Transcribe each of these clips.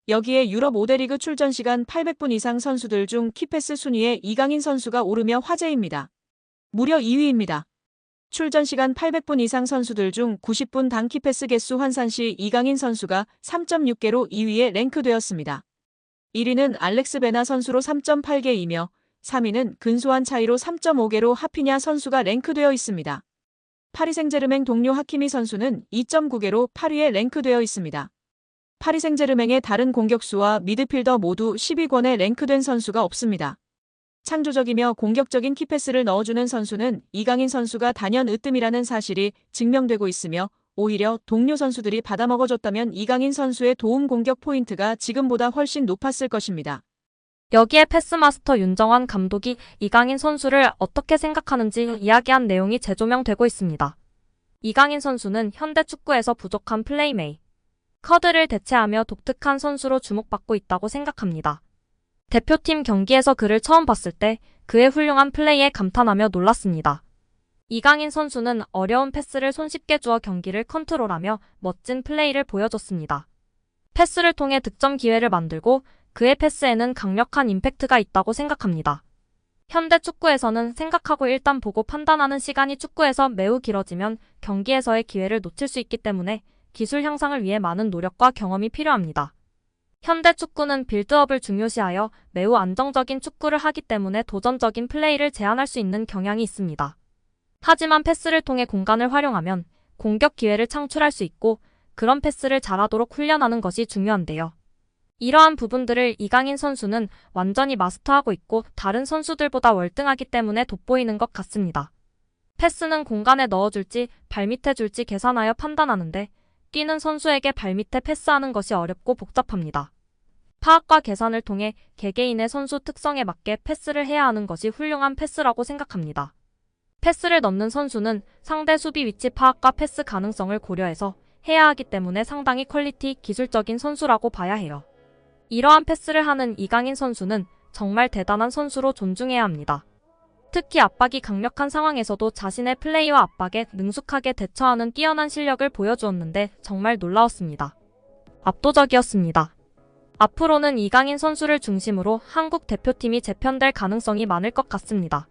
여기에 유럽 5대 리그 출전 시간 800분 이상 선수들 중 키패스 순위에 이강인 선수가 오르며 화제입니다. 무려 2위입니다. 출전 시간 800분 이상 선수들 중 90분 당 키패스 개수 환산 시 이강인 선수가 3.6개로 2위에 랭크되었습니다. 1위는 알렉스 베나 선수로 3.8개이며 3위는 근소한 차이로 3.5개로 하피냐 선수가 랭크되어 있습니다. 파리 생제르맹 동료 하키미 선수는 2.9개로 8위에 랭크되어 있습니다. 파리 생제르맹의 다른 공격수와 미드필더 모두 10위권에 랭크된 선수가 없습니다. 창조적이며 공격적인 키패스를 넣어주는 선수는 이강인 선수가 단연 으뜸이라는 사실이 증명되고 있으며 오히려 동료 선수들이 받아먹어줬다면 이강인 선수의 도움 공격 포인트가 지금보다 훨씬 높았을 것입니다. 여기에 패스마스터 윤정환 감독이 이강인 선수를 어떻게 생각하는지 이야기한 내용이 재조명되고 있습니다. 이강인 선수는 현대 축구에서 부족한 플레이메이커들을 대체하며 독특한 선수로 주목받고 있다고 생각합니다. 대표팀 경기에서 그를 처음 봤을 때 그의 훌륭한 플레이에 감탄하며 놀랐습니다. 이강인 선수는 어려운 패스를 손쉽게 주어 경기를 컨트롤하며 멋진 플레이를 보여줬습니다. 패스를 통해 득점 기회를 만들고 그의 패스에는 강력한 임팩트가 있다고 생각합니다. 현대 축구에서는 생각하고 일단 보고 판단하는 시간이 축구에서 매우 길어지면 경기에서의 기회를 놓칠 수 있기 때문에 기술 향상을 위해 많은 노력과 경험이 필요합니다. 현대 축구는 빌드업을 중요시하여 매우 안정적인 축구를 하기 때문에 도전적인 플레이를 제한할 수 있는 경향이 있습니다. 하지만 패스를 통해 공간을 활용하면 공격 기회를 창출할 수 있고 그런 패스를 잘하도록 훈련하는 것이 중요한데요. 이러한 부분들을 이강인 선수는 완전히 마스터하고 있고 다른 선수들보다 월등하기 때문에 돋보이는 것 같습니다. 패스는 공간에 넣어줄지 발밑에 줄지 계산하여 판단하는데 뛰는 선수에게 발밑에 패스하는 것이 어렵고 복잡합니다. 파악과 계산을 통해 개개인의 선수 특성에 맞게 패스를 해야 하는 것이 훌륭한 패스라고 생각합니다. 패스를 넣는 선수는 상대 수비 위치 파악과 패스 가능성을 고려해서 해야 하기 때문에 상당히 퀄리티 기술적인 선수라고 봐야 해요. 이러한 패스를 하는 이강인 선수는 정말 대단한 선수로 존중해야 합니다. 특히 압박이 강력한 상황에서도 자신의 플레이와 압박에 능숙하게 대처하는 뛰어난 실력을 보여주었는데 정말 놀라웠습니다. 압도적이었습니다. 앞으로는 이강인 선수를 중심으로 한국 대표팀이 재편될 가능성이 많을 것 같습니다.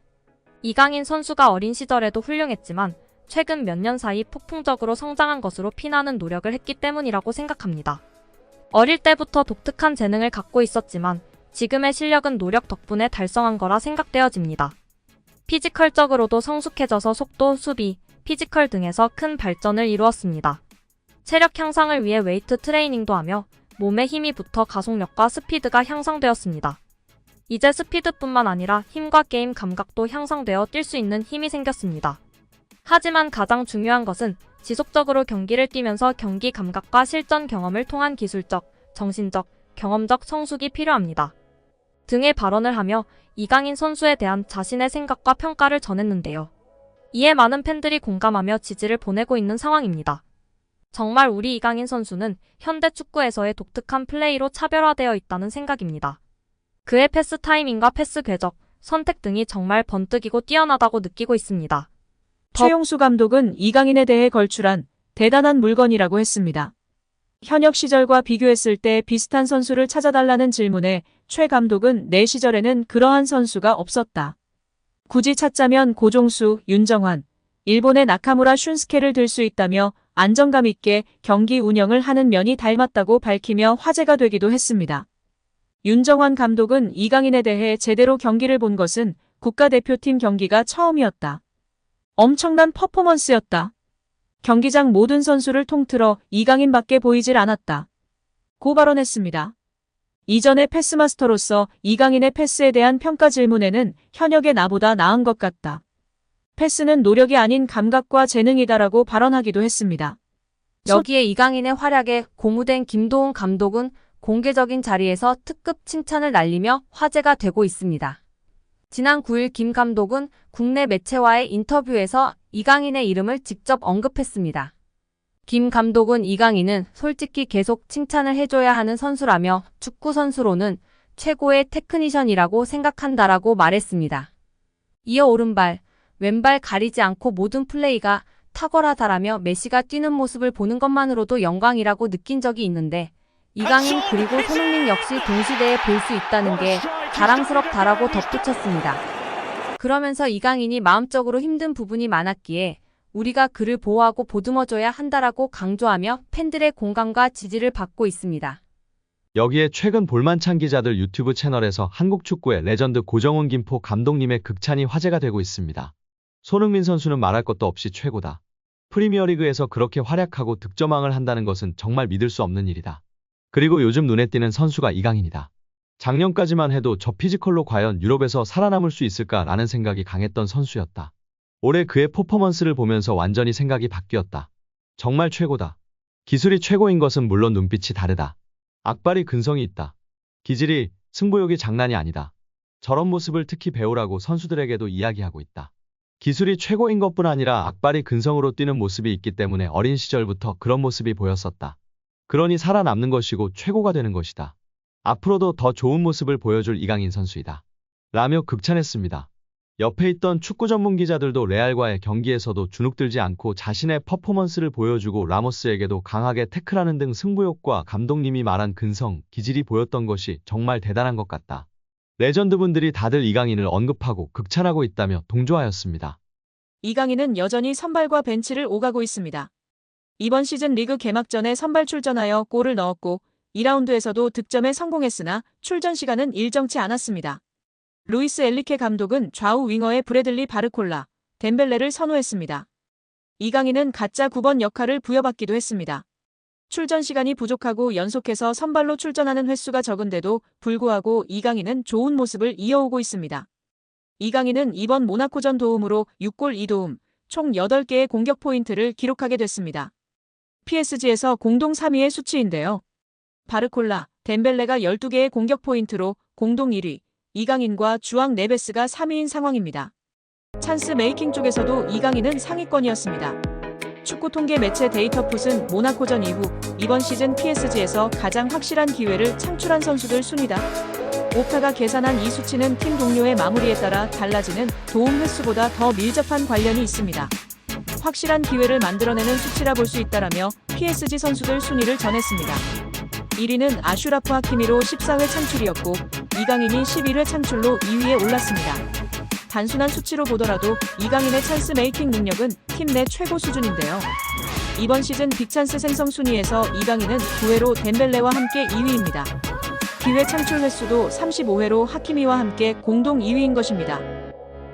이강인 선수가 어린 시절에도 훌륭했지만 최근 몇 년 사이 폭풍적으로 성장한 것으로 피나는 노력을 했기 때문이라고 생각합니다. 어릴 때부터 독특한 재능을 갖고 있었지만 지금의 실력은 노력 덕분에 달성한 거라 생각되어집니다. 피지컬적으로도 성숙해져서 속도, 수비, 피지컬 등에서 큰 발전을 이루었습니다. 체력 향상을 위해 웨이트 트레이닝도 하며 몸에 힘이 붙어 가속력과 스피드가 향상되었습니다. 이제 스피드뿐만 아니라 힘과 게임 감각도 향상되어 뛸 수 있는 힘이 생겼습니다. 하지만 가장 중요한 것은 지속적으로 경기를 뛰면서 경기 감각과 실전 경험을 통한 기술적, 정신적, 경험적 성숙이 필요합니다. 등의 발언을 하며 이강인 선수에 대한 자신의 생각과 평가를 전했는데요. 이에 많은 팬들이 공감하며 지지를 보내고 있는 상황입니다. 정말 우리 이강인 선수는 현대 축구에서의 독특한 플레이로 차별화되어 있다는 생각입니다. 그의 패스 타이밍과 패스 궤적, 선택 등이 정말 번뜩이고 뛰어나다고 느끼고 있습니다. 최용수 감독은 이강인에 대해 걸출한 대단한 물건이라고 했습니다. 현역 시절과 비교했을 때 비슷한 선수를 찾아달라는 질문에 최 감독은 내 시절에는 그러한 선수가 없었다. 굳이 찾자면 고종수, 윤정환, 일본의 나카무라 슌스케를 들 수 있다며 안정감 있게 경기 운영을 하는 면이 닮았다고 밝히며 화제가 되기도 했습니다. 윤정환 감독은 이강인에 대해 제대로 경기를 본 것은 국가대표팀 경기가 처음이었다. 엄청난 퍼포먼스였다. 경기장 모든 선수를 통틀어 이강인밖에 보이질 않았다. 고 발언했습니다. 이전의 패스마스터로서 이강인의 패스에 대한 평가 질문에는 현역의 나보다 나은 것 같다. 패스는 노력이 아닌 감각과 재능이다라고 발언하기도 했습니다. 여기에 이강인의 활약에 고무된 김도훈 감독은 공개적인 자리에서 특급 칭찬을 날리며 화제가 되고 있습니다. 지난 9일 김 감독은 국내 매체와의 인터뷰에서 이강인의 이름을 직접 언급했습니다. 김 감독은 이강인은 솔직히 계속 칭찬을 해줘야 하는 선수라며 축구 선수로는 최고의 테크니션이라고 생각한다라고 말했습니다. 이어 오른발, 왼발 가리지 않고 모든 플레이가 탁월하다라며 메시가 뛰는 모습을 보는 것만으로도 영광이라고 느낀 적이 있는데 이강인 그리고 손흥민 역시 동시대에 볼 수 있다는 게 자랑스럽다라고 덧붙였습니다. 그러면서 이강인이 마음적으로 힘든 부분이 많았기에 우리가 그를 보호하고 보듬어줘야 한다라고 강조하며 팬들의 공감과 지지를 받고 있습니다. 여기에 최근 볼만찬 기자들 유튜브 채널에서 한국 축구의 레전드 고정훈 김포 감독님의 극찬이 화제가 되고 있습니다. 손흥민 선수는 말할 것도 없이 최고다. 프리미어리그에서 그렇게 활약하고 득점왕을 한다는 것은 정말 믿을 수 없는 일이다. 그리고 요즘 눈에 띄는 선수가 이강인이다. 작년까지만 해도 저 피지컬로 과연 유럽에서 살아남을 수 있을까라는 생각이 강했던 선수였다. 올해 그의 퍼포먼스를 보면서 완전히 생각이 바뀌었다. 정말 최고다. 기술이 최고인 것은 물론 눈빛이 다르다. 악발이 근성이 있다. 기질이, 승부욕이 장난이 아니다. 저런 모습을 특히 배우라고 선수들에게도 이야기하고 있다. 기술이 최고인 것뿐 아니라 악발이 근성으로 뛰는 모습이 있기 때문에 어린 시절부터 그런 모습이 보였었다. 그러니 살아남는 것이고 최고가 되는 것이다. 앞으로도 더 좋은 모습을 보여줄 이강인 선수이다. 라며 극찬했습니다. 옆에 있던 축구 전문 기자들도 레알과의 경기에서도 주눅들지 않고 자신의 퍼포먼스를 보여주고 라모스에게도 강하게 태클하는 등 승부욕과 감독님이 말한 근성, 기질이 보였던 것이 정말 대단한 것 같다. 레전드분들이 다들 이강인을 언급하고 극찬하고 있다며 동조하였습니다. 이강인은 여전히 선발과 벤치를 오가고 있습니다. 이번 시즌 리그 개막전에 선발 출전하여 골을 넣었고 2라운드에서도 득점에 성공했으나 출전 시간은 일정치 않았습니다. 루이스 엘리케 감독은 좌우 윙어의 브래들리 바르콜라, 덴벨레를 선호했습니다. 이강인은 가짜 9번 역할을 부여받기도 했습니다. 출전 시간이 부족하고 연속해서 선발로 출전하는 횟수가 적은데도 불구하고 이강인은 좋은 모습을 이어오고 있습니다. 이강인은 이번 모나코전 도움으로 6골 2도움, 총 8개의 공격 포인트를 기록하게 됐습니다. PSG에서 공동 3위의 수치인데요. 바르콜라, 덴벨레가 12개의 공격 포인트로 공동 1위, 이강인과 주앙 네베스가 3위인 상황입니다. 찬스 메이킹 쪽에서도 이강인은 상위권이었습니다. 축구 통계 매체 데이터풋은 모나코전 이후 이번 시즌 PSG에서 가장 확실한 기회를 창출한 선수들 순위다. 오타가 계산한 이 수치는 팀 동료의 마무리에 따라 달라지는 도움 횟수보다 더 밀접한 관련이 있습니다. 확실한 기회를 만들어내는 수치라 볼 수 있다라며 PSG 선수들 순위를 전했습니다. 1위는 아슈라프 하키미로 14회 창출이었고 이강인이 11회 창출로 2위에 올랐습니다. 단순한 수치로 보더라도 이강인의 찬스 메이킹 능력은 팀 내 최고 수준인데요. 이번 시즌 빅찬스 생성 순위에서 이강인은 9회로 덴벨레와 함께 2위입니다. 기회 창출 횟수도 35회로 하키미와 함께 공동 2위인 것입니다.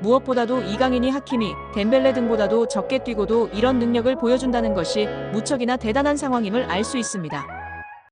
무엇보다도 이강인이 하키미, 덴벨레 등보다도 적게 뛰고도 이런 능력을 보여준다는 것이 무척이나 대단한 상황임을 알 수 있습니다.